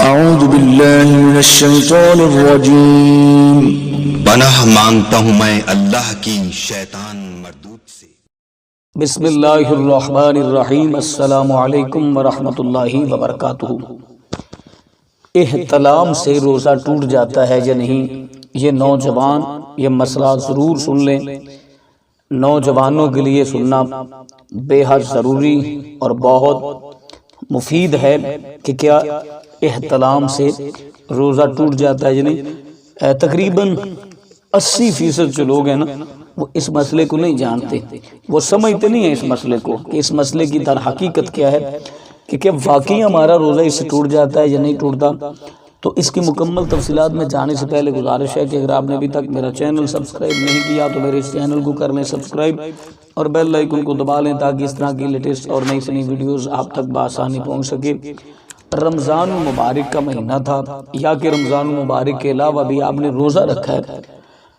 اعوذ باللہ من الشیطان الرجیم۔ پناہ مانگتا ہوں میں اللہ کی شیطان مردود سے۔ بسم اللہ الرحمن الرحیم۔ السلام علیکم ورحمۃ اللہ وبرکاتہ۔ احتلام سے روزہ ٹوٹ جاتا ہے یا نہیں، یہ نوجوان یہ مسئلہ ضرور سن لیں۔ نوجوانوں کے لیے سننا بے حد ضروری اور بہت مفید ہے کہ کیا احتلام سے روزہ ٹوٹ جاتا ہے یا نہیں۔ تقریباً 80% جو لوگ ہیں نا وہ اس مسئلے کو نہیں جانتے، وہ سمجھتے نہیں ہیں اس مسئلے کو کہ اس مسئلے کی در حقیقت کیا ہے، کہ کیا واقعی ہمارا روزہ اس سے ٹوٹ جاتا ہے یا نہیں ٹوٹتا۔ تو اس کی مکمل تفصیلات میں جانے سے پہلے گزارش ہے کہ اگر آپ نے ابھی تک میرا چینل سبسکرائب نہیں کیا تو میرے اس چینل کو کر لیں سبسکرائب اور بیل آئیکن کو دبا لیں تاکہ اس طرح کی لیٹسٹ اور نئی نئی ویڈیوز آپ تک بآسانی پہنچ سکے۔ رمضان المبارک کا مہینہ تھا، یا کہ رمضان المبارک کے علاوہ بھی آپ نے روزہ رکھا ہے،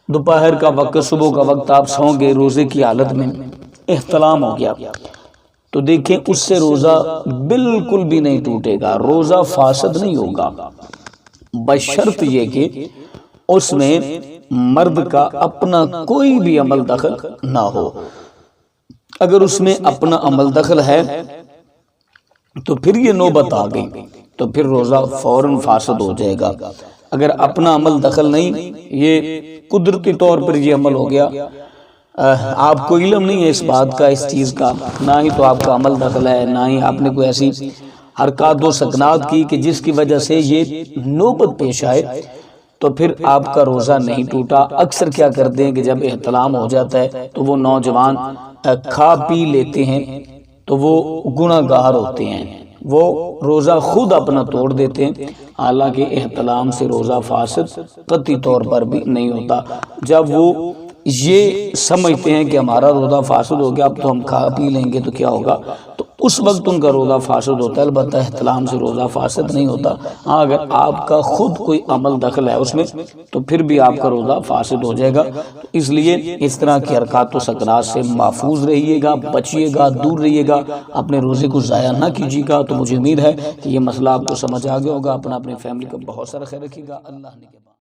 دوپہر کا وقت صبح کا وقت آپ سو گئے روزے کی حالت میں، احتلام ہو گیا، تو دیکھیں اس سے روزہ بالکل بھی نہیں ٹوٹے گا، روزہ فاسد نہیں ہوگا، بشرط یہ کہ اس میں مرد کا اپنا کوئی بھی عمل دخل نہ ہو۔ اگر اس میں اپنا عمل دخل ہے تو پھر یہ نوبت آ گئی، تو پھر روزہ فوراً فاسد ہو جائے گا۔ اگر اپنا عمل دخل نہیں، یہ قدرتی طور پر یہ عمل ہو گیا، آپ کو علم نہیں ہے اس بات کا، اس چیز کا، نہ ہی تو آپ کا عمل دخل ہے، نہ ہی آپ نے کوئی ایسی حرکات و سکنات کی کہ جس کی وجہ سے یہ نوبت پیش آئے، تو پھر آپ کا روزہ نہیں ٹوٹا۔ اکثر کیا کرتے ہیں کہ جب احتلام ہو جاتا ہے تو وہ نوجوان کھا پی لیتے ہیں تو وہ گناہ گار ہوتے ہیں، وہ روزہ خود اپنا توڑ دیتے ہیں، حالانکہ احتلام سے روزہ فاسد قطعی طور پر بھی نہیں ہوتا۔ جب وہ یہ سمجھتے ہیں کہ ہمارا روزہ فاسد ہو گیا، اب تو ہم کھا پی لیں گے تو کیا ہوگا، تو اس وقت ان کا روزہ فاسد ہوتا ہے، البتہ احتلام سے روزہ فاسد نہیں ہوتا۔ ہاں اگر آپ کا خود کوئی عمل دخل ہے اس میں تو پھر بھی آپ کا روزہ فاسد ہو جائے گا۔ تو اس لیے اس طرح کی حرکات و سکنات سے محفوظ رہیے گا، بچیے گا، دور رہیے گا، اپنے روزے کو ضائع نہ کیجیے گا۔ تو مجھے امید ہے کہ یہ مسئلہ آپ کو سمجھ آ گیا ہوگا۔ اپنا اپنی فیملی کا بہت سارا خیال رکھیے گا۔ اللہ نے